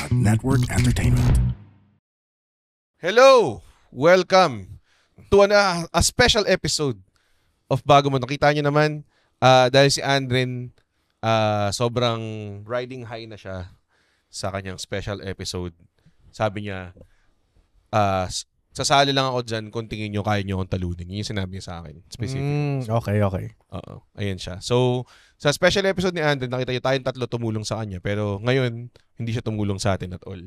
Network Entertainment. Hello! Welcome to a special episode of Bago Mo. Nakita nyo naman, dahil si Andren, sobrang riding high na siya sa kanyang special episode. Sabi niya, sasali lang ako dyan kung tingin nyo kaya nyo akong talunin. Yun yung sinabi niya sa akin. Specific. Okay. Oo. Ayan siya. So, sa special episode ni Andren, nakita nyo tayong tatlo tumulong sa kanya. Pero ngayon, hindi siya tumulong sa atin at all.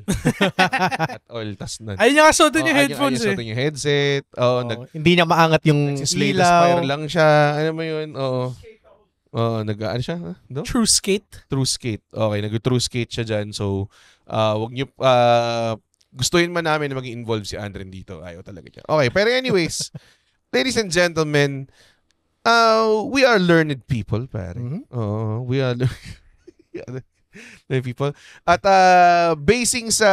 At all. Ayun niya kasuotin yung headphones ayun yung headset. Hindi niya maangat yung Slay the ilaw. Spire lang siya. Ano mo yun? Oo. Ano siya? No? True skate. True skate. Okay, nag-true skate siya dyan. So, wag niyo, gustuhin man namin na maging involved si Andren dito. Ayaw talaga niya. Okay, pero anyways, ladies and gentlemen, we are learned people, pare. Mm-hmm. We are learned people. At basing sa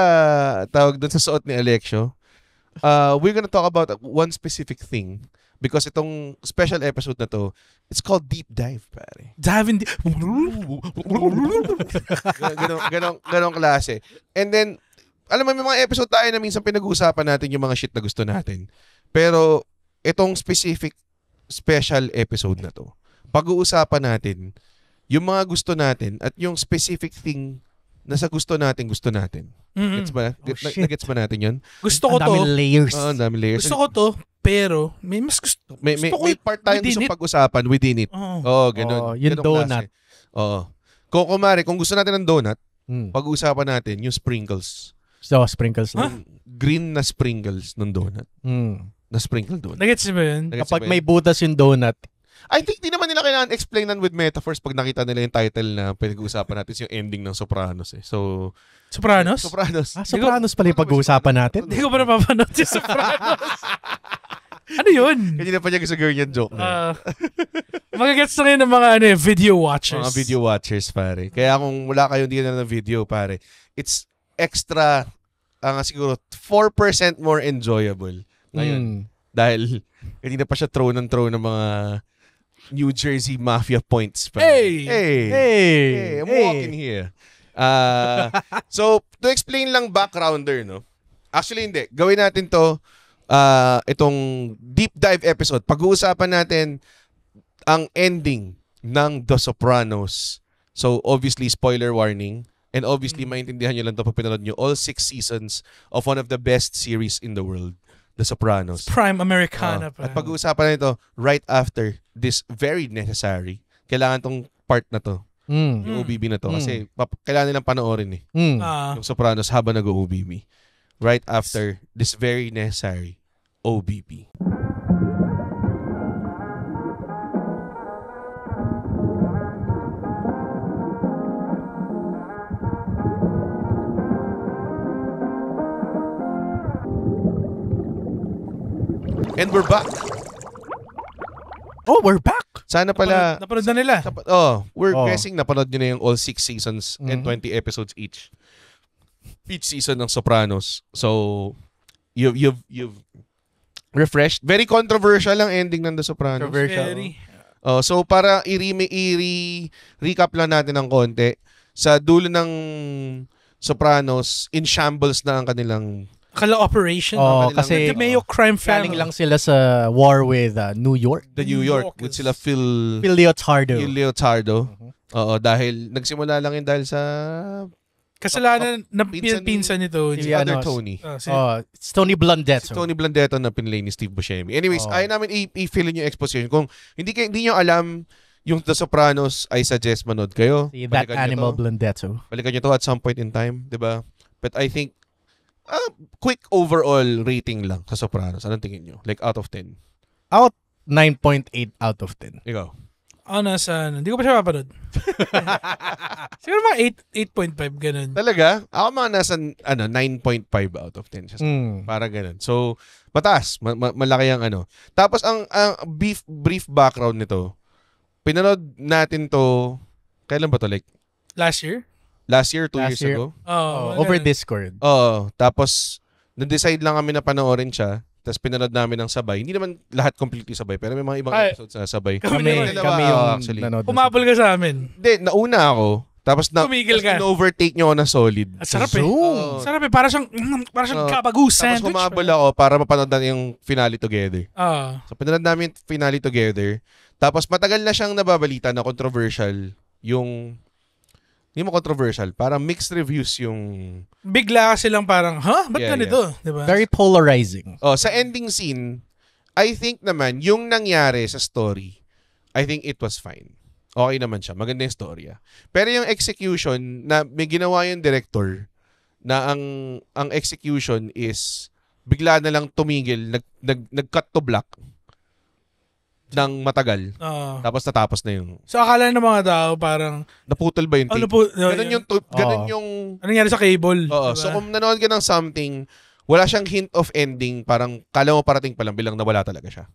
tawag doon sa suot ni Alexio, we're gonna talk about one specific thing because itong special episode na to, it's called Deep Dive, pare. Dive in ganong klase. And then, alam mo, may mga episode tayo na minsan pinag-uusapan natin yung mga shit na gusto natin. Pero, itong specific special episode na to, pag-uusapan natin yung mga gusto natin at yung specific thing na sa gusto natin. Gets ba? Nagets ba natin yun? Gusto ko Ang daming to. layers. Ang dami layers. Gusto ko to, pero may mas gusto. May part tayong within gusto it. pag-usapan within it. Oh. Ganun. Yung Ganong donut. klase. Oo. Kung gusto natin ng donut, pag-uusapan natin yung sprinkles. So, sprinkles lang. Green na sprinkles ng donut. Na sprinkle donut. Nagets mo yun? Kapag may butas yung donut, I think di naman nila kailangan explainan with metaphors pag nakita nila yung title na pinag-uusapan natin yung ending ng Sopranos eh. So, Sopranos? Sopranos pala yung pag-uusapan natin. Hindi ko pa napapanood si Sopranos. Ano yun? Kanina pa niya gusto gawin yung joke na. Magagets na ngayon ng mga video watchers. Mga video watchers, pare. Kaya kung wala kayo hindi na ng video, pare, it's extra, siguro, 4% more enjoyable ngayon. Dahil, hindi na pa siya throw ng mga New Jersey Mafia points. Pare. Hey, I'm walking here. So, to explain lang backgrounder, no? Actually, hindi. Gawin natin to, itong deep dive episode. Pag-uusapan natin ang ending ng The Sopranos. So, obviously, spoiler warning. And obviously, maintindihan nyo lang ito pag pinanood nyo all 6 seasons of one of the best series in the world, The Sopranos. Prime Americana pa. At pag-uusapan na ito right after this very necessary. Kailangan tong part na to. Yung OBB na to. Kasi kailangan nilang panoorin eh. Yung Sopranos habang nag-OBB. Right after this very necessary OBB. And we're back. Oh, we're back! Sana pala... Napanood na nila. We're guessing napanood nyo na yung all 6 seasons and 20 episodes each. Each season ng Sopranos. So, you've refreshed. Very controversial ang ending ng The Sopranos. Very. So, para i-recap lang natin ng konti. Sa dulo ng Sopranos, in shambles na ang kanilang... Kala operation. Kasi the Mayo crime family. galing lang sila sa war with New York. The New York. With sila Phil Leotardo. Dahil nagsimula lang yun dahil sa... Kasalanan na pinsan nito. Si other Tony. It's Tony Blundetto. Si Tony Blundetto na pinlay ni Steve Buscemi. Anyways, ayaw namin i-fill in yung exposition. Kung hindi nyo alam yung The Sopranos, I suggest manood kayo. See that animal Blundetto. Balikan nyo to at some point in time, diba? But I think, quick overall rating lang sa Sopranos. Anong tingin nyo? Like out of 10? Out 9.8 out of 10. Ikaw? Hindi ko pa siya mapanood. Siguro mga 8.5, ganun. Talaga? Ako mga nasa 9.5 out of 10 siya. Para ganun. So, mataas. Malaki ang Tapos, ang brief background nito, pinanood natin to, kailan ba to? Like, Last year, 2 years ago? Over Discord. Tapos, na-decide lang kami na panoorin siya. Tapos pinanood namin ng sabay. Hindi naman lahat completely sabay, pero may mga ibang episodes na sabay. Kami yung actually. Umabol ka sa amin. Hindi, nauna ako. Tapos tumigil ka. overtake nyo ako na solid. At sarap eh. Oo, Sarap eh. Para siyang kabagu Tapos sandwich. humabol ako para mapanood na yung finale together. So, pinanood namin yung finale together. Tapos, matagal na siyang nababalita na controversial yung... Hindi mo controversial. Parang mixed reviews yung... Bigla kasi lang parang, ba't ganito? Diba? Very polarizing. Sa ending scene, I think naman, yung nangyari sa story, I think it was fine. Okay naman siya. Maganda yung storya. Pero yung execution, na may ginawa yung director, na ang execution is, bigla na lang tumigil, nag-cut to black ng matagal. Tapos natapos na yung... So, akala ng mga tao parang... Naputol ba yung tape? Ganun yung... Ano nangyari sa cable? Oo. Diba? So, kung nanood ka ng something, wala siyang hint of ending, parang kala mo parating pa lang, bilang nawala talaga siya.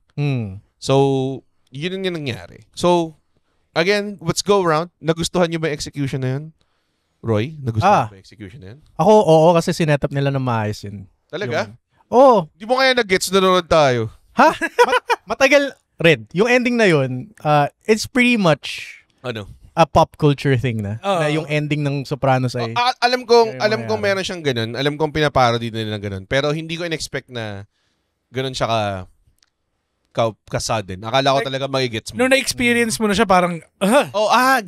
So, yun yung nangyari. So, again, let's go around. Nagustuhan niyo ba yung execution na yun? Roy, nagustuhan ba yung execution na yun? Ako, oo, kasi sinetap nila ng maayos yun. Talaga? Oo. Di mo kaya nag-gets na nanonood tayo? Ha? Matagal, Red. Yung ending na yun, it's pretty much Ano? a pop culture thing na. Na yung ending ng Sopranos ay... Alam kong meron siyang ganun. Alam kong pinaparody nila ng ganun. Pero hindi ko in-expect na ganun siya ka-sudden. Akala ko talaga magigets mo. Nung na-experience mo na siya, parang,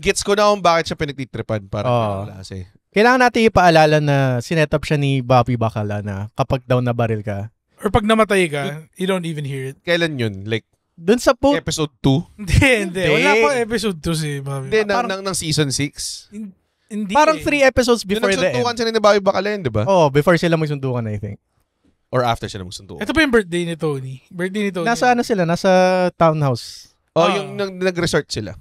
gets ko na kung bakit siya pinagtitripan. Parang klase. Kailangan natin ipaalala na sinetap siya ni Bobby Bacala na kapag daw nabaril ka. Or pag namatay ka, you don't even hear it. Kailan yun? Like, dun sa episode 2? Hindi. Wala pa episode 2 si Bobby. Hindi, ng season 6? Hindi. Parang 3 episodes before the end. Nagsuntukan sila ni Bobby Bacala yun, di ba? Before sila magsuntukan, I think. Or after sila magsuntukan? Ito pa yung birthday ni Tony. Nasa nasa townhouse. Yung nag-resort sila.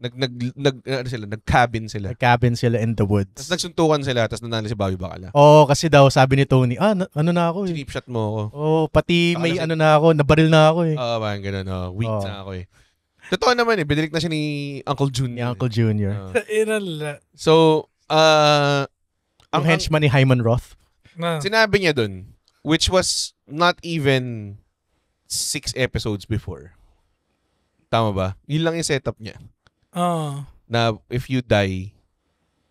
Nag-cabin sila. Nag-cabin sila in the woods. Tapos nagsuntukan sila, tapos nanalo si Bobby Bacala. Kasi daw sabi ni Tony, ano na ako eh. Snip shot mo ako. Pati may na ako, nabaril na ako eh. Parang ganun. Weak na ako eh. Totoo naman eh, binilik na siya ni Uncle Junior. Ni Uncle Junior. So, ang henchman ni Hyman Roth. Sinabi niya dun, which was not even 6 episodes before. Tama ba? Yun lang yung setup niya. Na if you die,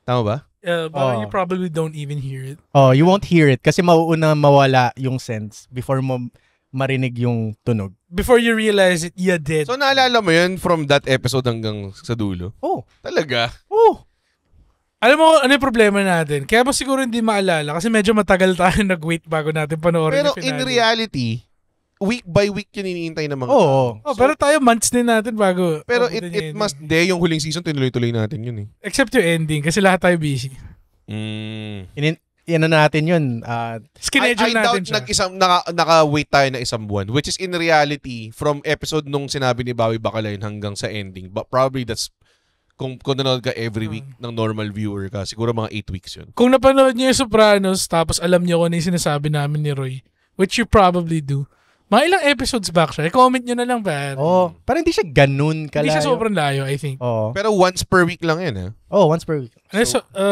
tama ba? But you probably don't even hear it. You won't hear it kasi mauuna mawala yung sense before mo marinig yung tunog. Before you realize it, you're dead. So naalala mo yun from that episode hanggang sa dulo? Talaga? Alam mo ano yung problema natin? Kaya mo siguro hindi maalala kasi medyo matagal tayo nag-wait bago natin panoorin pero yung finale. In reality, week by week yun iniintay ng mga pero tayo months din natin bago. Pero it must yung huling season tinuloy-tuloy natin yun eh. Except yung ending kasi lahat tayo busy. Natin yun. Schedule natin siya. Naka-wait tayo na isang buwan. Which is in reality, from episode nung sinabi ni Bobby Bacala yun hanggang sa ending. But probably that's, kung nanonood ka every week ng normal viewer ka, siguro mga 8 weeks yun. Kung napanood niyo yung Sopranos, tapos alam niyo kung ano yung sinasabi namin ni Roy, which you probably do, mga ilang episodes back siya. I-comment nyo na lang, pa. Parang hindi siya ganun kalayo. Hindi siya sobrang layo, I think. Pero once per week lang yun, eh. Once per week.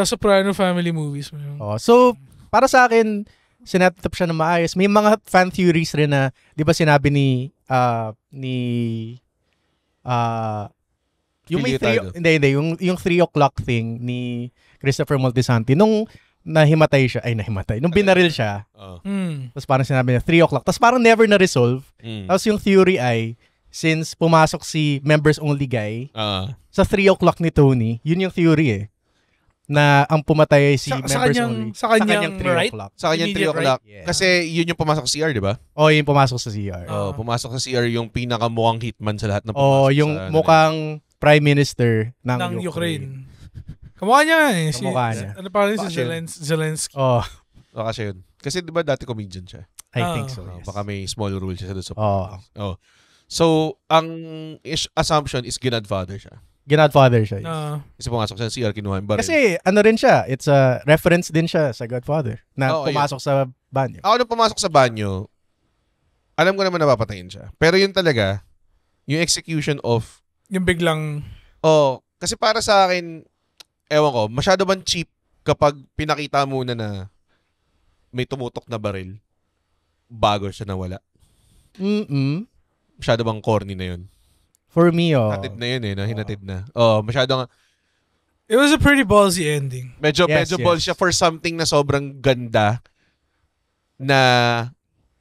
Soprano family movies. So, para sa akin, sinetap siya na maayos. May mga fan theories rin na, di ba sinabi yung may 3, yung 3 o'clock thing ni Christopher Moltisanti, nung nahimatay. Nung binaril siya, tapos parang sinabi niya, 3 o'clock. Tapos parang never na-resolve. Tapos yung theory ay, since pumasok si members only guy, sa 3 o'clock ni Tony, yun yung theory eh. Na ang pumatay si members only. Sa kanyang 3 right? o'clock. Sa kanyang 3 o'clock. Right? Yeah. Kasi yun yung pumasok sa CR, di ba? Yung pumasok sa CR. Pumasok sa CR yung pinakamukhang hitman sa lahat ng pumasok yung mukhang Prime Minister ng Ukraine. Kamukha niya eh. Kamukha niya. Ano pa rin si Zelensky? Baka siya yun. Kasi di ba dati comedian siya? I think so, yes. Baka may small rule siya sa So, ang assumption is Godfather siya. Godfather siya. Yes. Kasi pumasok siya sa CR, kinuha yung baril. Kasi ano rin siya, it's a reference din siya sa Godfather na pumasok sa banyo. Ako nung pumasok sa banyo, alam ko naman napapatayin siya. Pero yun talaga, yung execution of... Yung biglang... kasi para sa akin, ewan ko, masyado bang cheap kapag pinakita muna na may tumutok na baril bago siya nawala? Masyado bang corny na yun? For me, Hinatid na yun eh, hinatid na. Masyado nga... It was a pretty ballsy ending. Medyo Yes. ball siya for something na sobrang ganda na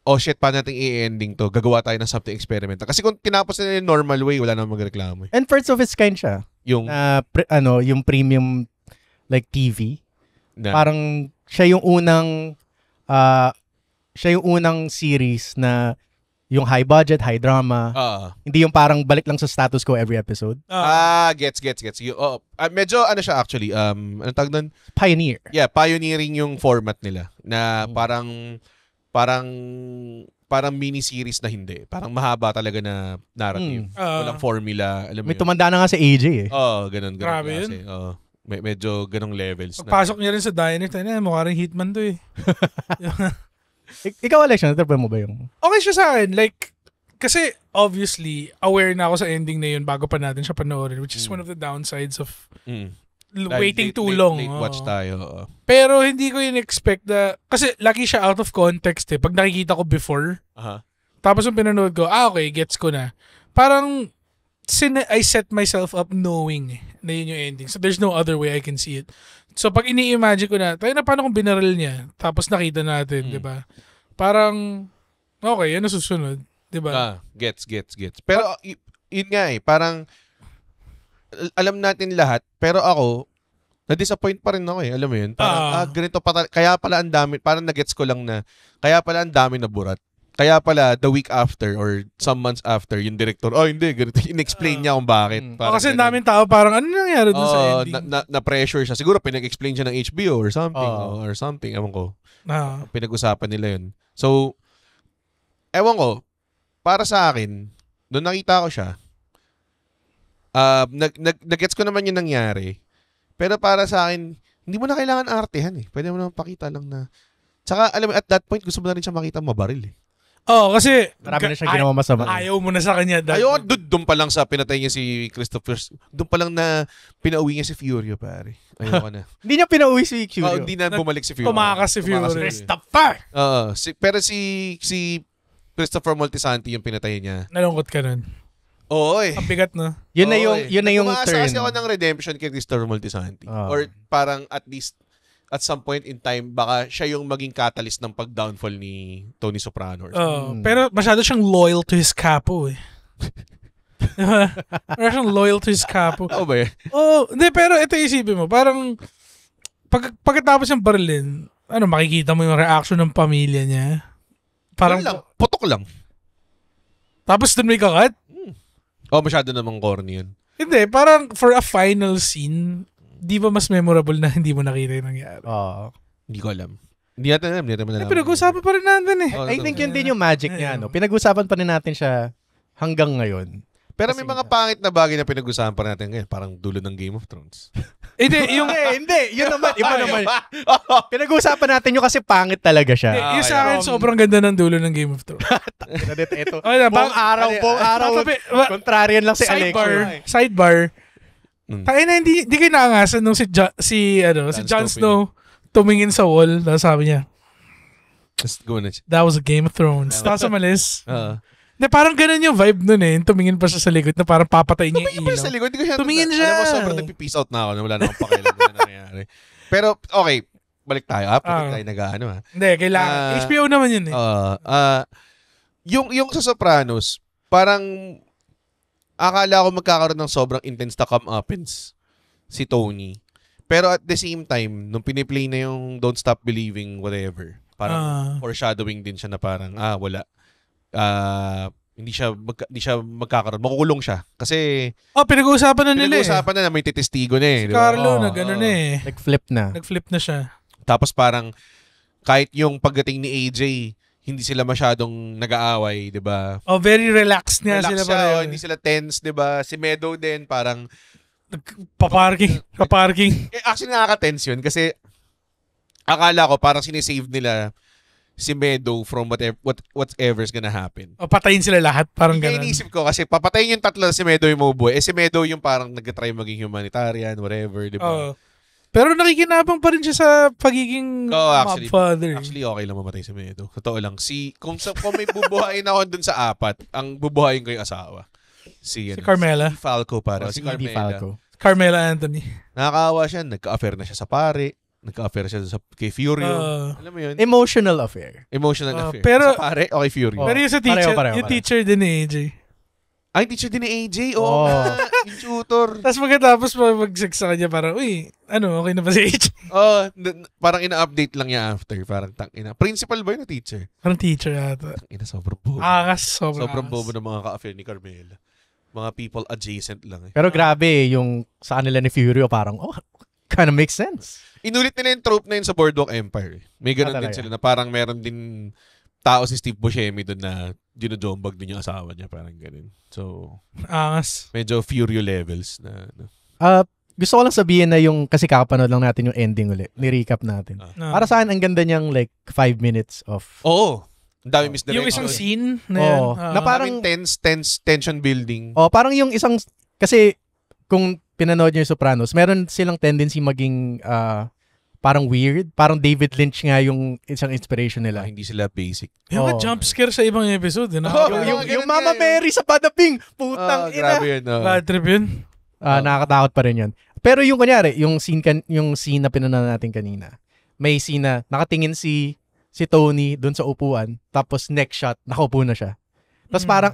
oh shit, paano natin i-ending to? Gagawa tayo ng something experimental. Kasi kung tinapos nila yung normal way, wala namang magreklamo. And first of its kind siya. Yung Yung premium like TV. na, Parang siya yung unang series na yung high budget, high drama. Hindi yung parang balik lang sa status quo every episode. gets. Medyo ano siya actually, anong tawag nun? Pioneer. Yeah, pioneering yung format nila na parang mini-series na hindi. Parang mahaba talaga na narrative. Walang formula. Alam mo May yun? tumanda na nga sa AJ eh. Ganun. Grabe klase. Medyo ganong levels. Pagpasok niya rin sa diner, tayo na, mukha rin hitman to eh. Ikaw, Alex, natrapa mo ba yung... Okay siya sa akin. Like, kasi obviously, aware na ako sa ending na yun bago pa natin siya panoorin, which is one of the downsides of waiting too long. Late watch tayo. Pero hindi ko in-expect na, kasi lagi siya out of context eh. Pag nakikita ko before, tapos yung pinanood ko, okay, gets ko na. Parang, I set myself up knowing na yun yung ending. So there's no other way I can see it. So pag ini-imagine ko na, tayo na paano kung binaril niya, tapos nakita natin, di ba? Parang, okay, yan ang susunod. Di ba? Gets. Pero, yun nga eh, parang, alam natin lahat, pero ako, na-disappoint pa rin ako eh, alam mo yun? Parang, ganito pa, kaya pala ang dami, parang na-gets ko lang na, kaya pala ang dami na burat. Kaya pala, the week after or some months after, yung director, hindi, ganito, in-explain niya kung bakit. Kasi daming tao, parang, ano nangyari dun sa ending? Na-pressure siya. Siguro, pinag-explain siya ng HBO or something, ewan ko. Pinag-usapan nila yun. So, ewan ko, para sa akin, doon nakita ko siya, nag-gets ko naman yung nangyari. Pero para sa akin, hindi mo na kailangan artehan eh. Pwede mo naman pakita lang na. Tsaka, alam mo, at that point, gusto mo na rin siya makita mabaril eh. Kasi marami na siya ginawa masama. Ayaw mo na sa kanya. Doon pa lang sa pinatay niya si Christopher. Doon pa lang na pinauwi niya si Furio, pare. Ayoko na. Hindi niya pinauwi si Furio. Hindi na bumalik si Furio. Tumakas si Furio. Christopher! Pero si Christopher Moltisanti yung pinatay niya. Nalungkot ka nun. Oo eh. Ang bigat na. Yun na yung turn. Kasi ako ng redemption kay Christopher Moltisanti. Or parang at least at some point in time, baka siya yung maging catalyst ng pag-downfall ni Tony Soprano. Pero masyado siyang loyal to his capo eh. Diba? Masyado siyang loyal to his capo. Oo ba eh? Hindi, pero ito isipin mo, parang pagkatapos yung barilin, makikita mo yung reaction ng pamilya niya. Parang lang, putok lang. Tapos dun may kakat? Masyado namang corny yun. Hindi, parang for a final scene, di ba mas memorable na hindi mo nakita yung nangyari? Hindi ko alam. Hindi natin alam. Pinag-usapan pa rin natin eh. I think yun din yung magic niya. Pinag-usapan pa rin natin siya hanggang ngayon. Pero may mga pangit na bagay na pinag-usapan pa natin ngayon. Parang dulo ng Game of Thrones. Hindi. Yun naman. Iba naman. Pinag-usapan natin yun kasi pangit talaga siya. Yung sa akin, sobrang ganda ng dulo ng Game of Thrones. Ito. Buong araw. Contrarian lang si Alex. Sidebar. Tayo na, hindi kayo naangasan nung si Jon Snow tumingin sa wall. Tapos sabi niya, that was a Game of Thrones. Tapos umalis. Parang ganun yung vibe nun eh. Tumingin pa siya sa likod na parang papatay niya yung ilaw. Sa likod? Tumingin siya. Alam mo, sobrang nagpipeace out na ako na wala na akong pakialam na nangyari. Pero, okay. Balik tayo. Balik tayo nag-ano ha. Hindi, kailangan. HBO naman yun eh. Yung sa Sopranos, parang akala ko magkakaroon ng sobrang intense na come-uppins si Tony. Pero at the same time, nung piniplay na yung Don't Stop Believing whatever, parang foreshadowing din siya na parang, wala. Hindi siya magkakaroon. Makukulong siya. Kasi pinag-uusapan na nila pinag-uusapan na may titestigo na eh. Si Carlo na gano'n eh. Nag-flip na siya. Tapos parang kahit yung pagdating ni AJ, hindi sila masyadong nag-aaway, 'di ba? Very relaxed nga sila pareho. Hindi sila tense, 'di ba? Si Meadow din parang paparking. Actually nakaka-tense 'yun kasi akala ko parang sinisave nila si Meadow from whatever's gonna happen. Patayin sila lahat, parang gano'n. Inisip ko kasi papatayin yung tatlo si Meadow yung mabubuhay. Si Meadow yung parang nag-try maging humanitarian, whatever, 'di ba? Pero nakikinabang pa rin siya sa pagiging mob father. Actually, okay lang mamatay si Meadow. Totoo lang. Kung may bubuhayin ako dun sa 4, ang bubuhayin ko yung asawa. Si Carmela. Si Falco para. Si Carmela. Carmela Anthony. Nakakaawa siya. Nagka-affair na siya sa pare. Nagka-affair siya kay Furio. Alam mo yun? Emotional affair. Emotional affair. Pero, sa pare o kay Furio? Pero yung sa teacher, yung teacher din ni AJ. Ay, teacher din ni AJ? Oo. Yung tutor. Tapos pagkatapos mag-sex sa kanya, parang, uy, okay na ba si AJ? Parang ina-update lang niya after. Parang principal ba yun na teacher? Parang teacher yata. Sobrang bobo. Sobrang bobo ng mga ka-affair ni Carmela. Mga people adjacent lang. Pero grabe, yung sa kanila ni Furio, parang, kind of makes sense. Inulit nila yung trope na yun sa Boardwalk Empire. May ganun din sila na parang meron din tao si Steve Buscemi doon na ginojombag din yung asawa niya. Parang ganun. So, medyo Furio levels na. Gusto ko lang sabihin na kasi kakapanood lang natin yung ending ulit. Ni-recap natin. Para sa akin, ang ganda niyang 5 minutes of... Oo. Ang dami misdirection. Yung isang scene na yan. Na parang tense, tension building. Parang yung isang... Kasi kung pinanood niyo yung Sopranos, meron silang tendency maging parang weird. Parang David Lynch nga yung isang inspiration nila. Hindi sila basic. Yung jump scare sa ibang episode. Yung Mama Mary sa Badaping. Putang ina. Grabe yun. Bad trip yun. Nakakatakot pa rin yun. Pero yung kunyari, yung scene na pinanood natin kanina, may scene na nakatingin si Tony doon sa upuan, tapos next shot, nakaupo na siya. Tapos parang,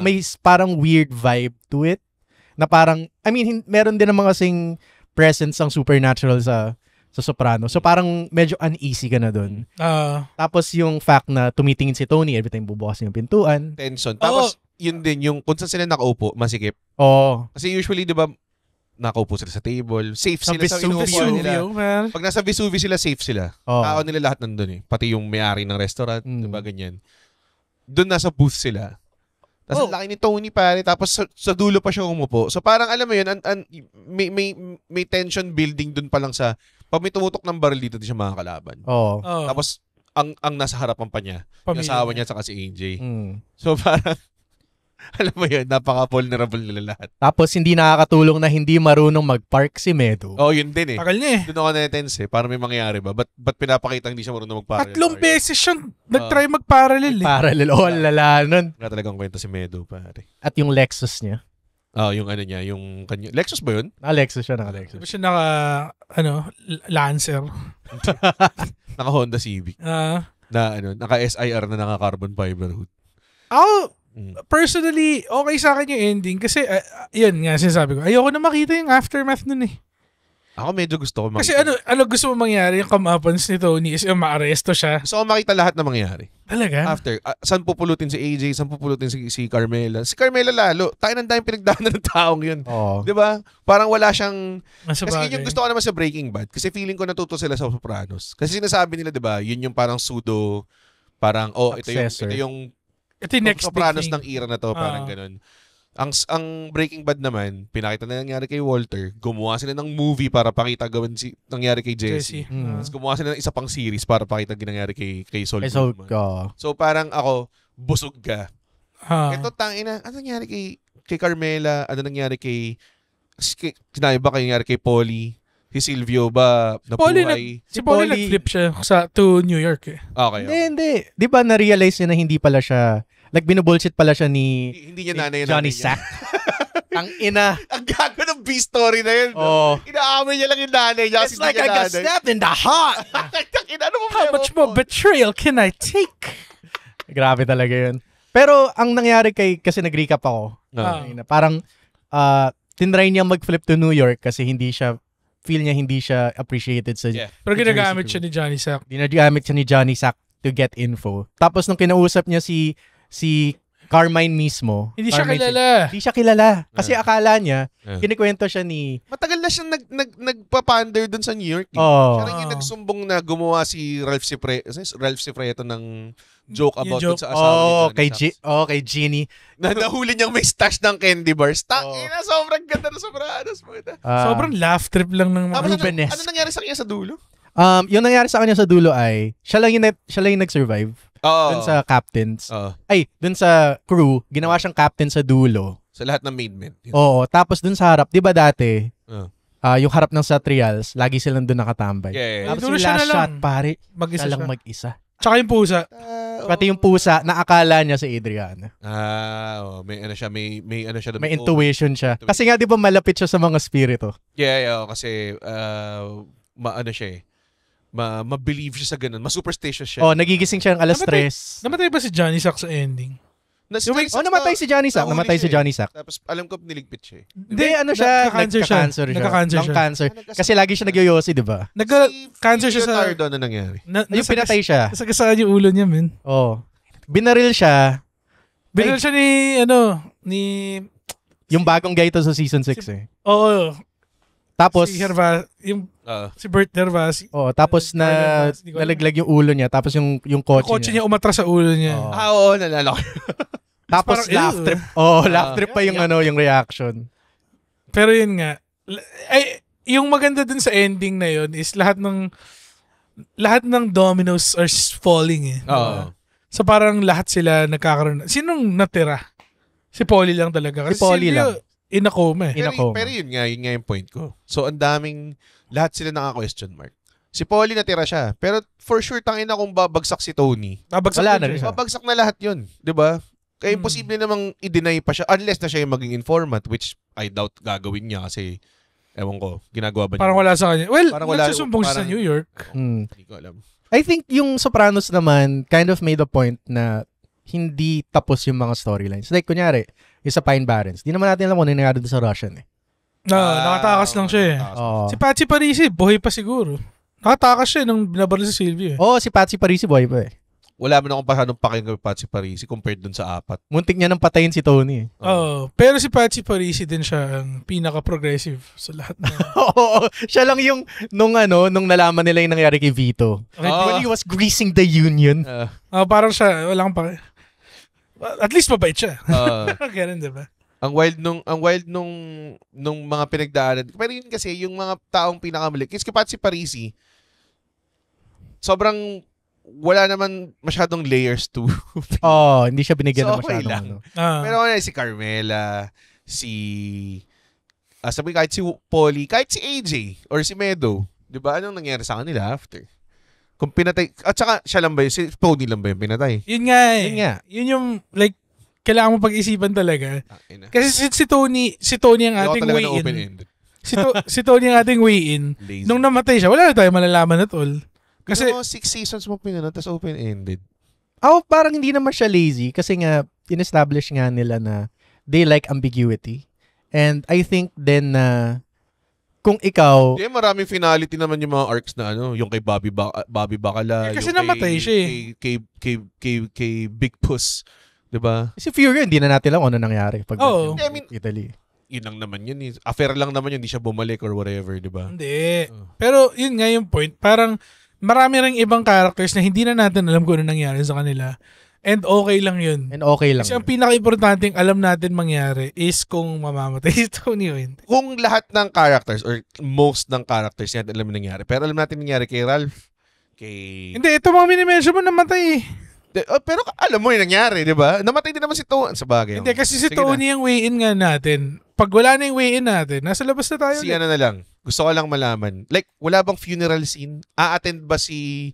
may parang weird vibe to it. Na parang, meron din naman kasing presence ng supernatural sa Soprano. So parang medyo uneasy ka na doon. Tapos yung fact na tumitingin si Tony every time bubukas yung pintuan. Tension. Tapos yun din, yung kung saan sila nakaupo, masikip. Kasi usually, di ba, nakaupo sila sa table. Safe sila sa inuupuan nila. Pag nasa Vesuvio sila, safe sila. Tao nila lahat nandun eh. Pati yung may-ari ng restaurant, di ba, ganyan. Doon nasa booth sila. Tapos ang laki ni Tony pare, tapos sa dulo pa siya umupo. So parang alam mo yun, may tension building dun pa lang sa, pag may tumutok ng baril dito, di siya makakalaban. Tapos ang nasa harapan pa niya, yung asawa niya at si AJ. So parang, alam mo yun, napaka-vulnerable nila lahat. Tapos hindi nakakatulong na hindi marunong mag-park si Medo. Yun din eh. Tagal niya eh. Doon ako na-tense eh. Para may mangyayari ba? Ba't pinapakita hindi siya marunong mag-parallel? 3 beses siyang nag-try mag-parallel eh. Parallel. Lala nun. Wala talagang kwento si Medo, pare. At yung Lexus niya. Yung ano niya, yung kanya. Lexus ba yun? Lexus siya, naka-Lexus. Diba siya Lancer. Naka-Honda Civic. Naka-SIR na naka-carbon fiber hood. Personally, okay sa akin yung ending kasi, yun nga, sinasabi ko, ayoko na makita yung aftermath nun eh. Ako medyo gusto ko makita. Kasi ano gusto mo mangyari, yung come-uppance ni Tony is yung ma-arresto siya. Gusto ko makita lahat na mangyari. Talaga? After, saan pupulutin si AJ, saan pupulutin si Carmela. Si Carmela lalo, tayo nang dahil pinagdaanan ng taong yun. Diba? Parang wala siyang... Kasi yun yung gusto ko naman sa Breaking Bad. Kasi feeling ko natuto sila sa Sopranos. Kasi sinasabi nila, diba, yun yung parang pseudo, parang, ito yung next Sopranos ng era na to, parang ganun. Ang Breaking Bad naman, pinakita na nangyari kay Walter, gumawa sila ng movie para pakita gawin nangyari kay Jesse. Tapos gumawa sila ng isa pang series para pakita nangyari kay Saul Goodman. So parang ako, busog ka. Ito tangina, ano nangyari kay Carmela? Ano nangyari kay sinabi ba nangyari kay Polly? Si Silvio ba nabuhay? Si Polly nag-flip siya to New York eh. Okay. Hindi. Di ba na-realize niya na hindi pala siya, binubullshit pala siya hindi niya nanay Johnny Sack. Ang ina. Ang gago ng B-story na yun. Inaamoy niya lang yung nanay niya. It's like I got stabbed in the heart. How much more betrayal can I take? Grabe talaga yun. Pero ang nangyari kasi nag-recap ako. Parang tinry niya mag-flip to New York kasi feel niya hindi siya appreciated sa Pero ginagamit siya ni Johnny Sack. Ginagamit siya ni Johnny Sack to get info. Tapos nung kinausap niya si Carmine mismo. Hindi siya kilala. Kasi akala niya, kinikwento siya ni... Matagal na siyang nagpapander dun sa New York. Siya rin yung nagsumbong na gumawa si Ralph Cifaretto ng joke about dun sa asawa ni Johnny Sacks. Kay Jeannie. Nahuli niyang may stash ng candy bars. Tangina, sobrang ganda na Sopranos. Sobrang laugh trip lang ng Rubenesque. Ano nangyari sa kanya sa dulo? Yung nangyari sa kanya sa dulo ay, siya lang yung nag-survive. Dun sa captains. Dun sa crew, ginawa siyang captain sa dulo. Sa lahat ng maidmen. Oo. Tapos dun sa harap, di ba dati, yung harap ng Satrials, lagi silang dun nakatambay. Yeah. Tapos yung last shot, pare, siya lang mag-isa. Tsaka yung pusa. Pati yung pusa, naakala niya si Adriana. May ano siya, may ano siya. May intuition siya. Kasi nga, di ba malapit siya sa mga spirito? Yeah, kasi, ano siya eh. Ma-believe siya sa ganun. Ma-superstitious siya. Nagigising siya ng alas 3. Namatay ba si Johnny Sack sa ending? Namatay si Johnny Sack. Namatay si Johnny Sack. Tapos alam ko niligpit siya eh. Hindi, ano siya, nagka-cancer siya. Lung cancer. Kasi lagi siya nagyoyosi, di ba? Nagka-cancer siya sa... Ano nangyari? Yung pinatay siya. Nasagasaan yung ulo niya, men. Binaril siya. Binaril siya ni... Yung bagong guy ito sa season 6 eh. Oo. Tapos... Si Bert Gervasi. Tapos nalaglag yung ulo niya. Tapos yung kotse niya umatras sa ulo niya. Oo, nalala ko. Tapos laugh trip. Laugh trip pa yung yung reaction. Pero yun nga. Yung maganda dun sa ending na yun is lahat ng dominoes are falling eh. So parang lahat sila nagkakaroon. Sinong natira? Si Polly lang talaga. Kasi si Polly lang. In a coma eh. Pero yun nga yung point ko. So ang daming, lahat sila naka-question mark. Si Polly natira siya. Pero for sure, tangina kung babagsak si Tony. Wala na rin siya. Babagsak na lahat yun. Diba? Kaya imposible namang i-deny pa siya unless na siya yung maging informant, which I doubt gagawin niya kasi ewan ko, ginagawa ba niya? Parang wala sa kanya. Well, nagsusumbong siya sa New York. Hindi ko alam. I think yung Sopranos naman kind of made a point na hindi tapos yung mga storylines. Like, kunyari, yung sa Pine Barrens. Di naman natin alam kung ano nangyari doon sa Russian eh. Nakatakas lang siya eh. Si Patsy Parisi, buhay pa siguro. Nakatakas siya nung binabaril si Sylvia eh. Si Patsy Parisi, buhay pa eh. Wala mo na kung paano pakinggan kay Patsy Parisi compared dun sa 4. Muntik niya nang patayin si Tony eh. Pero si Patsy Parisi din siya ang pinaka-progressive sa lahat na. Siya lang yung nung nalaman nila yung nangyari kay Vito. When he was greasing the union. Parang siya, wala kang pake. At least mabait siya. Ganun, diba? Ang wild nung mga pinagdaanan. Pero yun kasi, yung mga taong pinakamali. Kasi kay Patsy Parisi, sobrang wala naman masyadong layers to. Hindi siya binigyan ng masyadong lang. Pero si Carmela, sabi kahit si Polly, kahit si AJ, or si Meadow, di ba? Anong nangyari sa kanila after? Kung pinatay, at saka siya lang ba yun, si Tony lang ba yung pinatay? Yun nga eh. Yun yung, like, kailangan mo pag-isipan talaga. Kasi si Tony ang ating way-in. Si Tony ang ating way-in. Nung namatay siya, wala na tayo malalaman at all. Kasi 6 seasons mo pinanood, tapos open-ended. Parang hindi naman siya lazy kasi nga, in-establish nga nila na they like ambiguity. And I think then na kung ikaw... maraming finality naman yung mga arcs na yung kay Bobby Bacala. Kasi namatay siya eh. Kay Big Puss. Diba? Si Fury, hindi na natin lang ano nangyari pag Italy. Yun lang naman yun. Affair lang naman yun, hindi siya bumalik or whatever, diba? Hindi. Pero yun nga yung point. Parang marami ring ibang characters na hindi na natin alam kung ano nangyari sa kanila. And okay lang yun. Kasi ang pinaka-importanting alam natin mangyari is kung mamamatay si Tony o hindi. Kung lahat ng characters or most ng characters natin alam nangyari. Pero alam natin nangyari kay Ralph, Hindi, ito mga minimension mo namatay eh. Pero alam mo yung nangyari, di ba? Namatay din naman si Tony sa bagay. Hindi, kasi si Tony yung way-in nga natin. Pag wala na yung way-in natin, nasa labas na tayo. Ano na lang. Gusto ko lang malaman. Like, wala bang funeral scene? A-attend ba si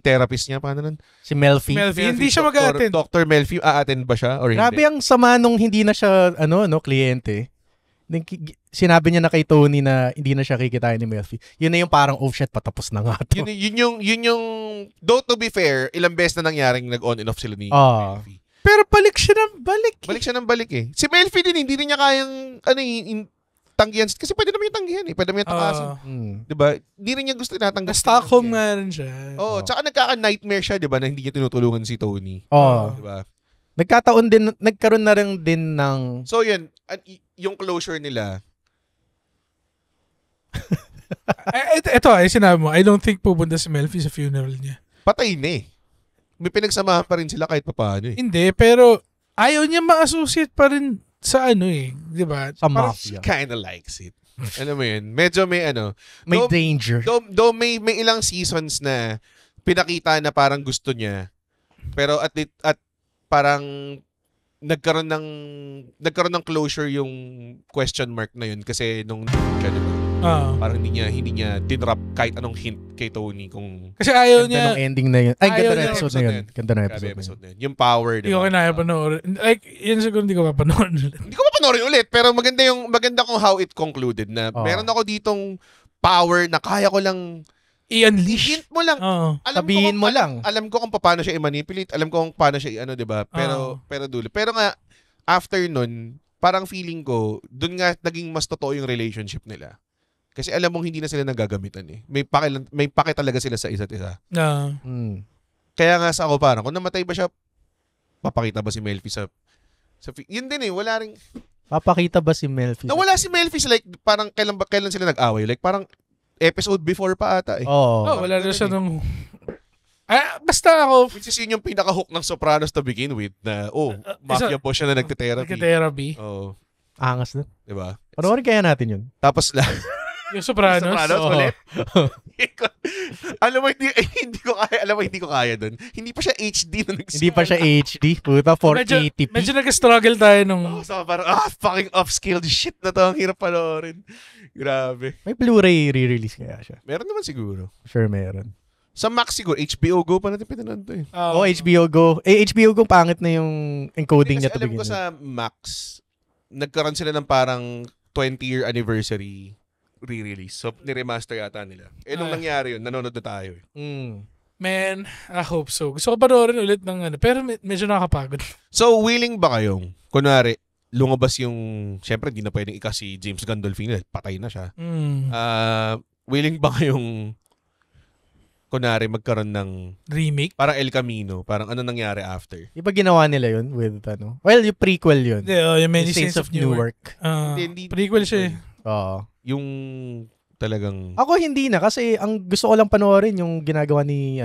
therapist niya? Paano nun? Si Melfi. Hindi siya mag-a-attend. Dr. Melfi, a-attend ba siya? Or grabe ang sama nung hindi na siya, kliyente. Sinabi niya na kay Tony na hindi na siya kikitain ni Melfi. Yun na yung parang, oh shit, patapos na nga to. Yun yung, though to be fair, ilang beses na nangyaring nag-on and off sila ni Melfi. Pero balik siya ng balik. Balik siya ng balik eh. Si Melfi din, hindi rin niya kayang, tanggihan. Kasi pwede naman yung tanggihan eh. Pwede naman yung takasan. Diba? Hindi rin niya gusto tinatanggal. Stockholm nga rin siya. Tsaka nagkaka-nightmare siya, diba? Na hindi niya tinutulungan si Tony. Diba? Nagkaroon na rin din ng... So yun, yung closure nila. Ito sinabi mo, I don't think pupunta si Melfi sa funeral niya. Patay na eh. May pinagsamahan pa rin sila kahit papaano eh. Hindi, pero ayaw niya ma-associate pa rin sa di ba? Sa mafia. She kinda likes it. Alam mo yun, medyo may may danger. Though may ilang seasons na pinakita na parang gusto niya. Pero at parang nagkaroon ng closure yung question mark na yun kasi nung diba? Parang hindi niya dinrap kahit anong hint kay Tony kung kasi ayaw ganda niya ng ending na yun. Ay, ayaw ganda niya ng episode na yun. Ganda ng grabe episode na yun. Yung power, hindi ko kinaya panoorin. Like, yun siguro hindi ko papanoorin. Hindi ko papanoorin ulit, pero maganda kung how it concluded na meron ako ditong power na kaya ko lang i-unleash. hint mo lang. Sabihin mo lang. Alam ko kung paano siya i-manipulate. Alam ko kung paano siya i-ano, diba? Pero dulo. Pero nga, after nun, parang feeling ko, dun nga naging mas totoo yung relationship nila. Kasi alam mong hindi na sila nagagamitan eh. May pake talaga sila sa isa't isa. Kaya nga sa ako parang, kung namatay ba siya, papakita ba si Melfi sa yun din eh, wala ring... Papakita ba si Melfi? Nawala si Melfi like, parang kailan sila nag-away? Like parang episode before pa ata eh. Wala na siya nung... basta ako... Which is yun yung pinaka-hook ng Sopranos to begin with na, mafia po siya na nagte-therapy. Nagte-therapy. Angas na. Diba? Panoorin kaya natin yun. Tapos yung Sopranos? Ulit? Alam mo, hindi ko kaya dun. Hindi pa siya HD na nagsimula. Hindi pa siya HD. Puta, 480p. Medyo nag-struggle tayo nung... So parang, fucking upscaled shit na to. Ang hirap panoorin. Grabe. May Blu-ray re-release kaya siya. Meron naman siguro. Sure, meron. Sa Max siguro, HBO Go pa natin pinanood to eh. HBO Go. HBO Go, pangit na yung encoding niya to begin. begin. Kasi alam ko sa Max, nagkaroon sila ng parang 20-year anniversary re-release. So, ni-remaster yata nila. Nung nangyari yun, nanonood na tayo eh. Man, I hope so. Gusto ko panoorin ulit ng pero medyo nakakapagod. So, willing ba kayong, kunwari, lumabas yung, syempre, hindi na pwedeng si James Gandolfini, patay na siya. Willing ba kayong, kunwari, magkaroon ng remake? Parang El Camino. Parang ano nangyari after? Iba ginawa nila yun with, well, yung prequel yun. Yung Many Saints of Newark. Prequel siya. Yung talagang... Ako hindi na kasi ang gusto ko lang panoorin yung ginagawa ni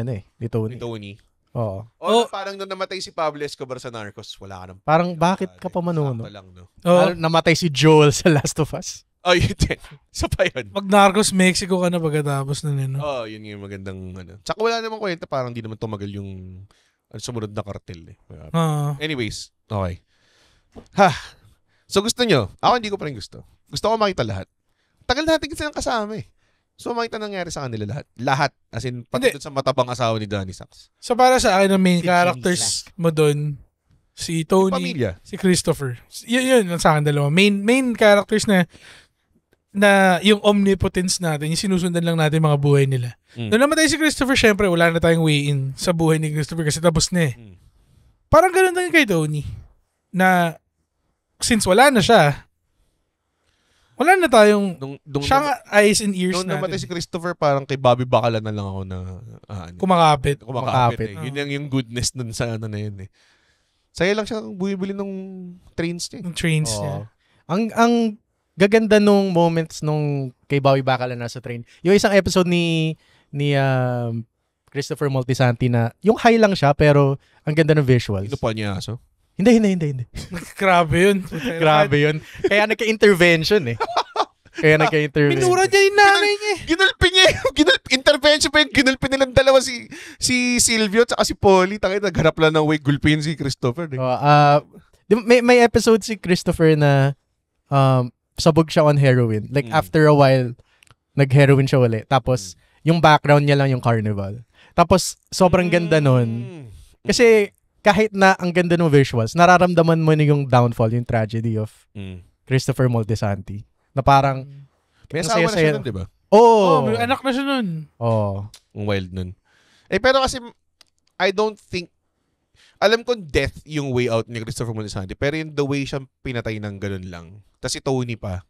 Tony. Ni Tony. Oo. Parang nung namatay si Pablo Escobar sa Narcos, wala ka nang... Parang bakit ka pa manonood? Lang, no? Namatay si Joel sa Last of Us. Yun din. So pa yun. Mag-Narcos Mexico ka na pagkatapos na nino. Yun yung magandang Tsaka wala namang kwenta, parang di naman tumagal yung sumunod na kartel eh. Anyways, okay. So gusto nyo? Ako hindi ko pa rin gusto. Gusto ko makita lahat. Tagal natin silang kasama eh. So makita nangyari sa kanila lahat. Lahat. As in, pati doon sa matabang asawa ni Danny Sachs. So para sa akin, ang main characters mo doon, si Tony, si Christopher. Yun sa akin dalawa. Main characters na yung omnipotence natin, yung sinusundan lang natin mga buhay nila. Noong namatay si Christopher, syempre, wala na tayong way in sa buhay ni Christopher kasi tapos na eh. Parang ganun lang kay Tony. Na, since wala na siya, wala na tayong siyang eyes and ears natin. Nung namatay si Christopher, parang kay Bobby Bacala na lang ako na kumakapit. Yun yung goodness nun sa na yun eh. Saya lang siya bumibili ng trains niya. Ng trains niya. Ang gaganda nung moments nung kay Bobby Bacala nasa train. Yung isang episode ni Christopher Moltisanti na yung high lang siya pero ang ganda ng visuals. Ino pa niya aso? Hindi. Grabe yun. Grabe yun. Kaya nagka-intervention eh. Pinura niya yung nanay niya. Ginulpi niya. Intervention pa yung ginulpi nilang dalawa si Silvio at si Polly. Nagharap lang ng way gulpin si Christopher. May episode si Christopher na sabog siya on heroin. Like after a while, nag-heroin siya ulit. Tapos yung background niya lang yung carnival. Tapos sobrang ganda nun. Kasi kahit na ang ganda ng visuals, nararamdaman mo na yung downfall, yung tragedy of Christopher Moltisanti. Na parang... May asawa na siya nun, di ba? May anak na siya nun. Ang wild nun. Pero kasi, I don't think... Alam ko death yung way out ni Christopher Moltisanti, pero yung the way siya pinatay ng ganun lang. Tapos si Tony pa.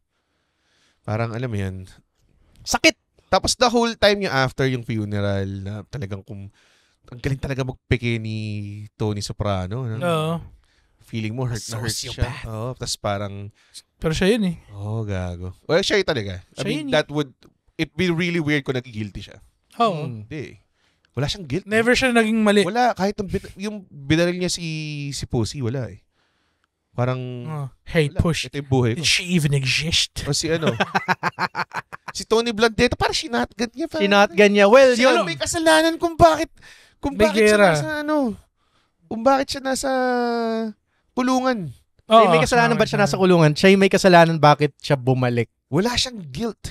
Parang, alam mo yan. Sakit! Tapos the whole time yung after yung funeral, na talagang ang galing talaga magpeke ni Tony Soprano. Feeling mo hurt na hurt siya. Tapos parang... Pero siya yun eh. Gago. Well, siya talaga. It'd be really weird kung nag-guilty siya. Hindi. Wala siyang guilt. Never siya naging mali. Wala. Kahit yung binaril niya si Pussy, wala eh. Parang... Hey, push. Ito yung buhay ko. Did she even exist? O si si Tony Blandetta, parang sinatgan niya. Sinatgan niya. Well, yun. May kasalanan kung bakit siya nasa pulungan. May kasalanan ba siya nasa kulungan? Siya may kasalanan bakit siya bumalik wala siyang guilt.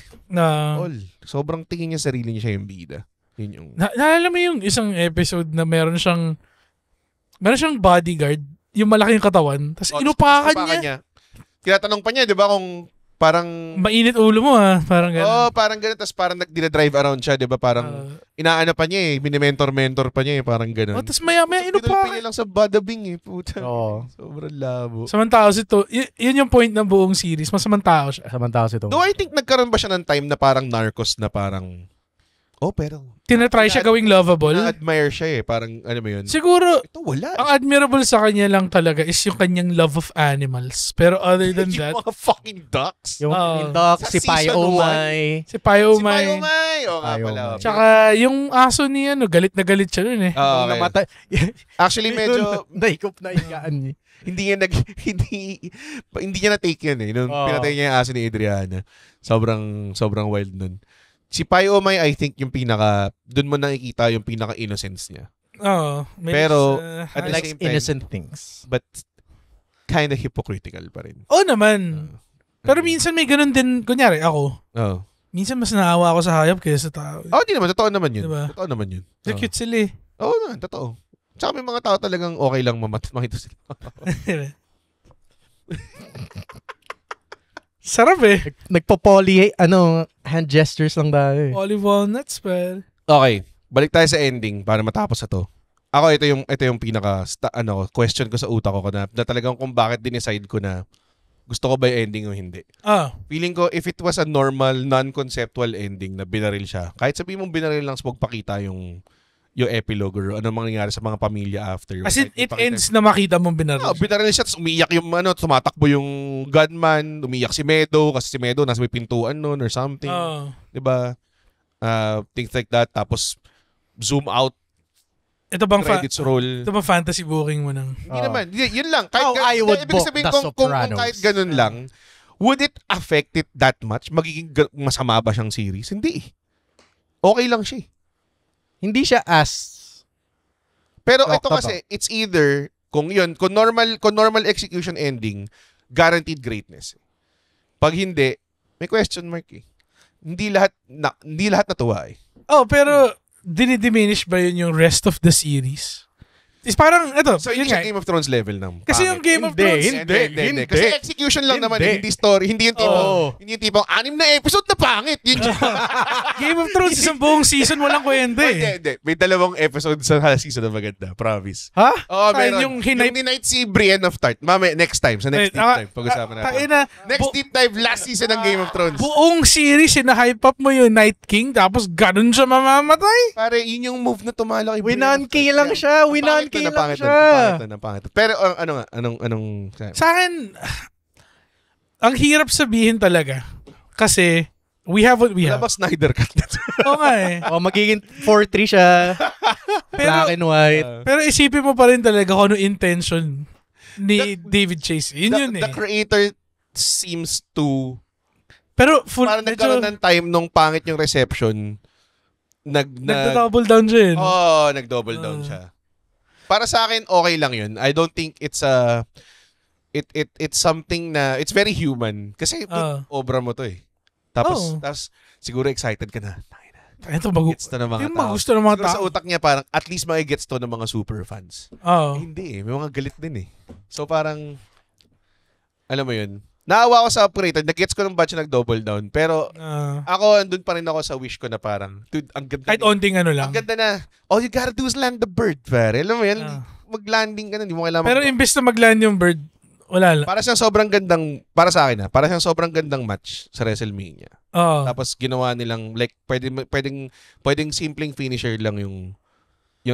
Sobrang tingin niya sarili niya siya yung bida. Yun yung... Naalala mo yung isang episode na meron siyang bodyguard, yung malaking katawan, tapos inupakan niya. Tinatanong pa niya, di ba, kung parang... Mainit ulo mo parang gano'n. Parang gano'n, tapos parang nagdina-drive around siya, di ba, parang inaano pa niya mini-mentor pa niya parang gano'n. Tapos maya-maya inupakan. Pinulpin niya lang sa badabing puta. Sobrang labo. Samantao si to, yun yung point ng buong series, masamang tao siya. Samantao si to. Do I think nagkaroon ba siya ng time na parang Narcos na parang... pero... Tinatry siya gawing lovable. Na-admire siya parang ano mo yun. Siguro, ito wala. Ang admirable sa kanya lang talaga is yung kanyang love of animals. Pero other than that... yung mga fucking ducks. Yung ducks, si Pai Omai. Si Pai Omai. Oo nga pala. Tsaka yung aso niya, galit na galit siya nun Okay. Actually, medyo... Naikop na igaan niya. hindi niya na-take yan Nung pinatay niya yung aso ni Adriana. Sobrang wild nun. Si Pai Omai, I think yung doon mo nakikita yung pinaka-innocence niya. Pero, at the same time, innocent things. But, kind of hypocritical pa rin. Naman. Pero minsan may ganun din, kunyari ako. Minsan mas naawa ako sa hayop kaysa sa tao. Di naman. Totoo naman yun. Diba? Totoo naman yun. Cute sila naman. Totoo. Tsaka may mga tao talagang okay lang makita sila. Sarap Nagpo-poly, hand gestures lang tayo Poly walnuts, pal. Okay, balik tayo sa ending para matapos na to. Ako, ito yung pinaka, question ko sa utak ko na talagang kung bakit din-decide ko na gusto ko ba yung ending o hindi. Feeling ko, if it was a normal, non-conceptual ending na binaril siya, kahit sabihin mong binaril lang sa magpakita yung epilogue or ano mangyayari sa mga pamilya after. As it ends na makita mong binaril. Binaril siya, tapos umiyak yung tumatakbo yung gunman, umiyak si Meadow, kasi si Meadow nasa may pintuan nun or something. Diba? Things like that. Tapos, zoom out. Ito bang credits roll. Ito bang fantasy booking mo nang? Hindi naman. Yun lang. I would book The kung Sopranos. kahit ganun lang, would it affect it that much? Magiging masama ba siyang series? Hindi. Okay lang siya. Hindi siya Pero ito kasi, it's either, kung normal execution ending, guaranteed greatness. Pag hindi, may question mark Hindi lahat natuwa pero, dinidiminish ba yun yung rest of the series? Is parang, ito, so yun nga. Game of Thrones level ng kasi yung Game of Thrones, hindi. Kasi execution lang naman, hindi story. Hindi yung tipong 6 na episode na pangit. Yun Game of Thrones, isang buong season, walang kwenta Hindi. May 2 episode sa season na maganda. Promise. Meron. Yung ni-night si Brienne of Tarth. Next time. Sa next deep dive. Pag-usapan natin. Next deep dive, last season ng Game of Thrones. Buong series, hina-hype up mo yung Night King, tapos ganun siya mamamatay. Pare, yun yung move na tumala kay Winan K lang siya. Pangit. Pero anong sa akin, ang hirap sabihin talaga. Kasi, we have what we have. Wala ba Snyder Cut na to? Oo nga magiging 4-3 siya. Black and white. Pero isipin mo pa rin talaga kung ano intention ni David Chase. The creator seems to... Pero parang nagkaroon ng time nung pangit yung reception. Nag-double down siya nag-double down siya. Para sa akin, okay lang yun. I don't think it's it's something na, it's very human. Kasi obra mo to Tapos siguro excited ka na. Ito gets to ng mga tao. Gusto ng mga tao. Sa utak niya parang, at least gets to ng mga super fans. Hindi may mga galit din So parang, alam mo yun, naawa ako sa operator, nag-gets ko ng batch nag-double down. Pero ako, andun pa rin ako sa wish ko na parang, dude, ang ganda. Kahit onting lang. Ang ganda na, all you gotta do is land the bird, pare. Alam mo yan, mag-landing ka na, hindi mo kailangan. Pero imbes na mag-land yung bird, wala lang. Para siyang sobrang gandang, para sa akin para siyang sobrang gandang match sa WrestleMania. Tapos ginawa nilang, like, pwedeng simpleng finisher lang yung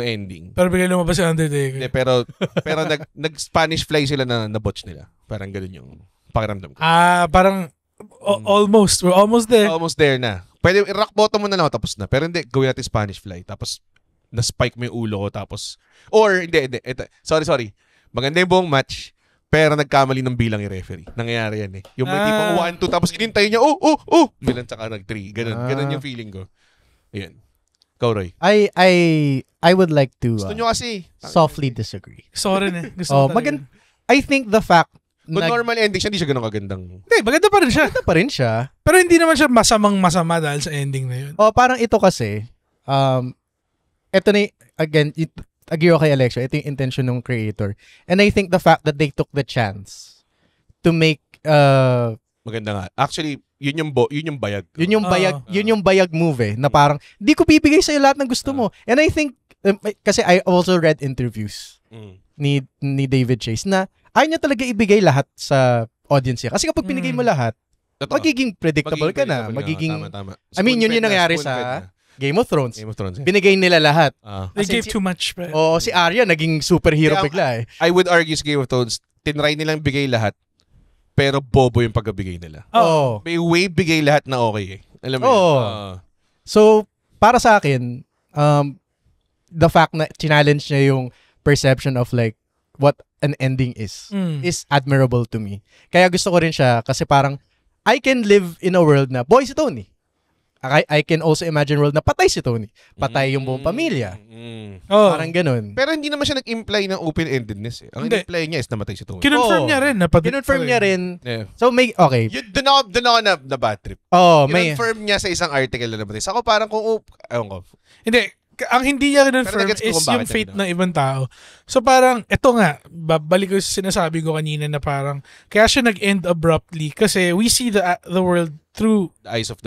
ending. Pero bigla lumabas si Undertaker. Hindi, pero nag-Spanish fly sila na botch nila. Parang ganun yung pakiramdam ko. Parang almost. We're almost there. Almost there na. Pwede i-rock bottom mo na lang tapos na. Pero hindi, gawin natin Spanish fly. Tapos na-spike mo yung ulo ko. Tapos, or hindi. Sorry. Maganda yung buong match. Pero nagkamali ng bilang yung referee. Nangyayari yan Yung may tipong 1-2 tapos inintay niya, bilang tsaka nag-3. Ganun yung feeling ko. Ayan. Go, Roy. I would like to gusto nyo kasi softly disagree. Gusto ko rin I think the fact Kung normal ending siya, hindi siya ganun kagandang. Hindi, maganda pa rin siya. Maganda pa rin siya. Pero hindi naman siya masama dahil sa ending na yun. Parang ito kasi, ito na, again, agree ako kay Alexia, ito yung intention ng creator. And I think the fact that they took the chance to make, maganda nga. Actually, yun yung bayag. Yun yung bayag move na parang, di ko bibigay sa'yo lahat ng gusto mo. And I think, kasi I also read interviews ni David Chase na ayaw niya talaga ibigay lahat sa audience niya. Kasi kapag pinigay mo lahat, magiging predictable ka na. Tama. I mean, yun yung nangyari sa Game of Thrones. Binigay nila lahat. They gave too much. Si Arya naging superhero bigla eh. I would argue sa Game of Thrones, tinry nilang bigay lahat, pero bobo yung pagkabigay nila. May way bigay lahat na okay eh. Alam mo yun? So, para sa akin, the fact na challenge niya yung perception of like what an ending is admirable to me. Kaya gusto ko rin siya kasi parang I can live in a world na boy si Tony. I can also imagine a world na patay si Tony. Patay yung buong pamilya. Parang ganun. Pero hindi naman siya nag-imply ng open-endedness eh. Ang imply niya is namatay si Tony. Kinonfirm niya rin. Kinonfirm niya rin. Yeah. So may, okay. Doon ako na bad trip. Kinonfirm niya sa isang article na namatay. Ako parang kung, ewan ko. Hindi. Ang hindi niya kinonfirm is yung fate ng ibang tao. So parang, eto nga, balik ko sa sinasabi ko kanina na parang, kaya siya nag-end abruptly kasi we see the world through the eyes of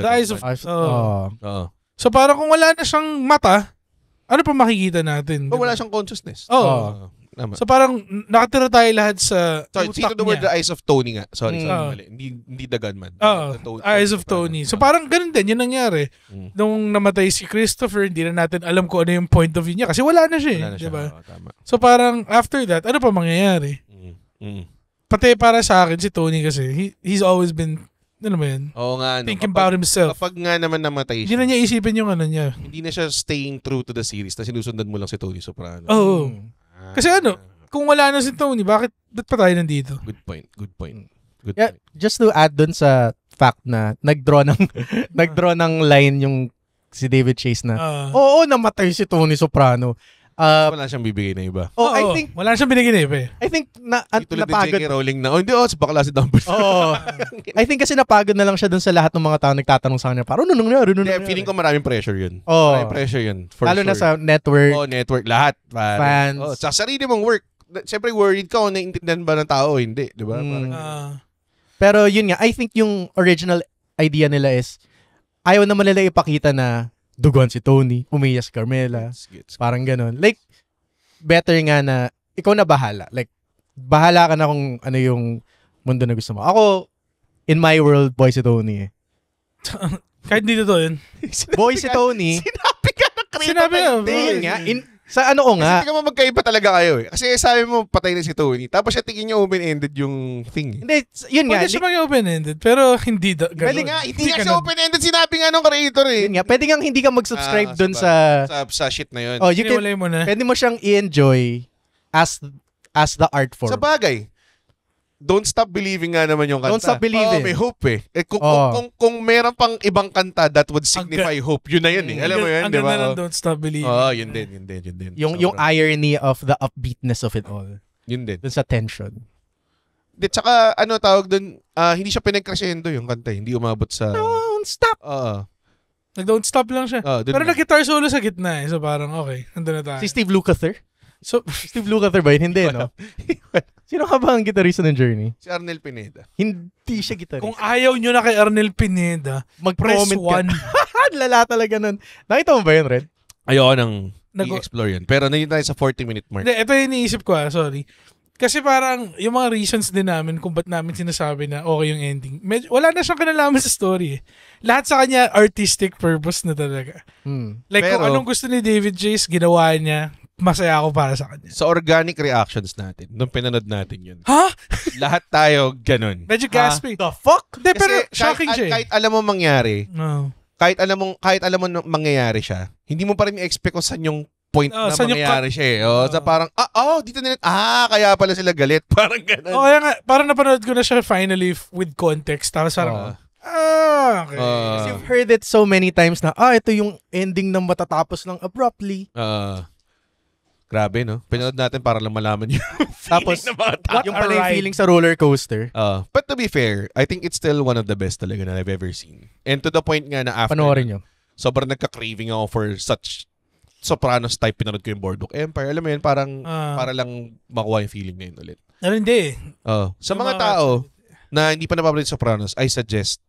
So parang kung wala na siyang mata, ano pa makikita natin? Wala siyang consciousness. So parang nakatira tayo lahat sa sino the word the eyes of Tony nga? Sorry. Mali. Hindi the gunman. Eyes of Tony. So parang ganun din, yun nangyari. Nung namatay si Christopher, hindi na natin alam kung ano yung point of view niya kasi wala na siya. Diba? So parang after that, ano pa mangyayari? Pati para sa akin, si Tony kasi, he's always been, ano mo yun? Thinking about himself. Kapag nga naman namatay siya, hindi na niya isipin yung ano niya. Hindi na siya staying true to the series na sinusundan mo lang si Tony Soprano. Kasi kung wala na si Tony, ba't pa tayo nandito? Good point. Just to add dun sa fact na nag-draw ng line yung si David Chase na, namatay si Tony Soprano. Wala siyang bibigay na iba. I think wala siyang binigay na iba eh. I think napagod. J.K. Rowling na, hindi, sa bakla si Dumbledore. I think kasi napagod na lang siya dun sa lahat ng mga tao nagtatanong sa kanya, parang ano nangyari? Feeling ko maraming pressure yun. Maraming pressure yun. Lalo na sa network. Network. Lahat. Fans. Sa sarili mong work. Siyempre worried ka kung naiintindihan ba ng tao o hindi. Diba? Pero yun nga, I think yung original idea nila is, ayaw naman nila ipakita na duguan si Tony, umiyak si Carmela. Parang ganun. Like, better nga na ikaw na bahala. Like, bahala ka na kung ano yung mundo na gusto mo. Ako, in my world, boy si Tony eh. Kahit dito to yun. Boy si Tony. Sinabi ka na Sinabi na. Yun nga. Sa ano ko nga. Kasi tingnan mo magkaiba talaga kayo eh. Kasi sabi mo patay na si Tony. Tapos siya tingin niya open-ended yung thing. Hindi, yun nga. Pwede siya maging open-ended. Pero hindi gano'n. Pwede nga. Hindi nga siya open-ended. Sinabi nga nung creator eh. Yun nga. Pwede nga hindi ka mag-subscribe dun sa shit na yun. Mo na. Pwede mo siyang i-enjoy as the art form. Sa bagay. Don't Stop Believing nga naman yung kanta. Don't Stop Believing. May hope eh. Kung meron pang ibang kanta that would signify hope, yun na yun eh. Alam mo yun, di ba? Ang ganda ng Don't Stop Believing. Yun din. Yung irony of the upbeatness of it all. Yun din. Dun sa tension. Tsaka, tawag dun, hindi siya pinag-crescendo yung kanta. Hindi umabot sa... Don't Stop! Nag-Don't Stop lang siya. Pero nag-guitar solo sa gitna eh. So parang okay, nandun na tayo. Si Steve Lukather? Steve Lukather ba yun? Hindi, no? Sino ka ba ang gitarista ng Journey? Si Arnel Pineda. Hindi siya gitarista. Kung ayaw nyo na kay Arnel Pineda, mag-press 1. Lala talaga nun. Nakita mo ba yun, Red? Ayoko nang i-explore yun. Pero nandito tayo sa 40-minute mark. Hindi, ito yung iniisip ko sorry. Kasi parang yung mga reasons din namin kung ba't namin sinasabi na okay yung ending. wala na siyang kinalaman sa story eh. Lahat sa kanya artistic purpose na talaga. Like kung anong gusto ni David Chase, ginawa niya. Masaya ako para sa kanya. Sa organic reactions natin, nung pinanood natin yun. Ha? Lahat tayo ganun. Medyo gasping. The fuck? Hindi, pero shocking siya. Kahit alam mo mangyari, kahit alam mo mangyayari siya, hindi mo pa rin i-expect kung saan yung point na mangyayari siya eh. Sa parang, dito nila, kaya pala sila galit. Parang ganun. Kaya nga, parang napanood ko na siya finally with context. Tapos parang, okay. Because you've heard it so many times na, ito yung ending na matatapos lang abruptly. Grabe, no? Pinanood natin para lang malaman yung Tapos, ng mga tao. yung pala yung feeling sa roller coaster. But to be fair, I think it's still one of the best talaga na I've ever seen. And to the point nga na after, Panoorin nyo. sobrang nagka-craving ako for such Sopranos type. Pinanood ko yung Boardwalk Empire. Alam mo yun, parang para lang makuha yung feeling na yun ulit. Ano hindi. Sa mga tao na hindi pa napapanood yung Sopranos, I suggest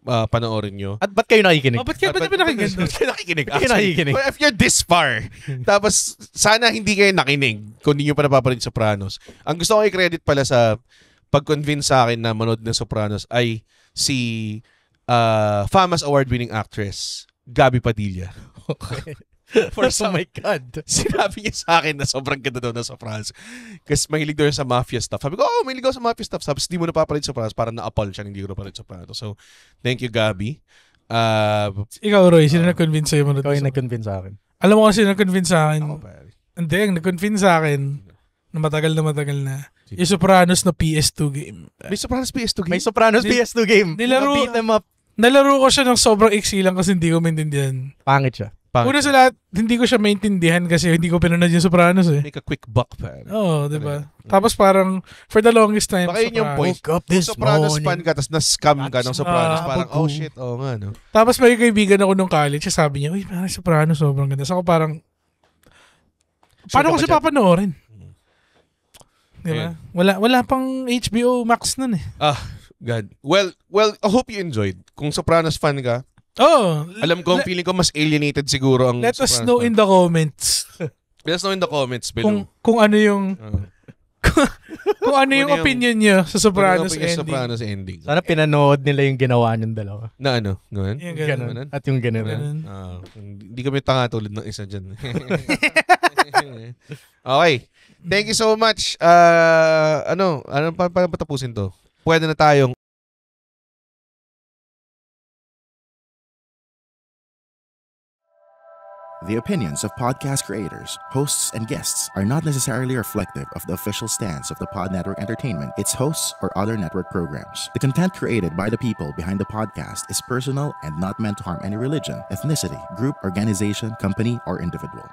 panoorin nyo. At ba't kayo nakikinig? Ba't kayo nakikinig? Ba't kayo nakikinig? Ba't kayo nakikinig? If you're this far, tapos sana hindi kayo nakinig kung hindi nyo pa napapanood yung Sopranos. Ang gusto ko i-credit pala sa pag-convince sa akin na manood ng Sopranos ay si famous award-winning actress, Gabby Padilla. Okay. Oh my God. Sinabi niya sa akin na sobrang ganda daw ng Sopranos. Kasi mahilig daw sa mafia stuff. Sabi ko, mahilig daw sa mafia stuff. Sabi, hindi mo napapanood Sopranos. Parang na-appall siya, hindi ko napapanood Sopranos. So, thank you, Gabby. Ikaw, Roy, sino nag-convince sa'yo manood? Ikaw yung nag-convince sa akin. Alam mo kasi nag-convince sa akin. Ako, pare. Hindi, ang nag-convince sa akin na matagal na. Yung Sopranos na PS2 game. May Sopranos PS2 game? May Sopranos PS2 game. Beat them up. Nalaro ko siya ng sobrang iksi lang kasi hindi ko maintindihan. Pangit siya. Una sa lahat, hindi ko siya maintindihan kasi hindi ko pinanood yung Sopranos eh. Make a quick buck, pare. Oo, diba? Tapos parang, for the longest time, baka yun yung point. Woke up this Sopranos morning. fan ka, tapos na-scam ka ng Sopranos. Parang, oh shit, nga, no? Tapos may kaibigan ako nung college, sabi niya, uy, parang Sopranos, sobrang ganda. So ako parang, paano ko siya papanoorin? Diba? Wala pang HBO Max nun eh. God. Well, I hope you enjoyed. Kung Sopranos fan ka, alam ko, feeling ko mas alienated siguro ang Let us know in the comments. Let us know in the comments below. Kung ano yung kung ano yung opinion niyo sa Sopranos ending. Sopranos ending. Sana pinanood nila yung ginawa niyong dalawa. Na ano? Ganun? Yung ganun. At yung ganun. Hindi kami tanga tulad ng isa dyan. Okay. Thank you so much. Ano pa patapusin to? Pwede na tayong The opinions of podcast creators, hosts, and guests are not necessarily reflective of the official stance of the Pod Network Entertainment, its hosts, or other network programs. The content created by the people behind the podcast is personal and not meant to harm any religion, ethnicity, group, organization, company, or individual.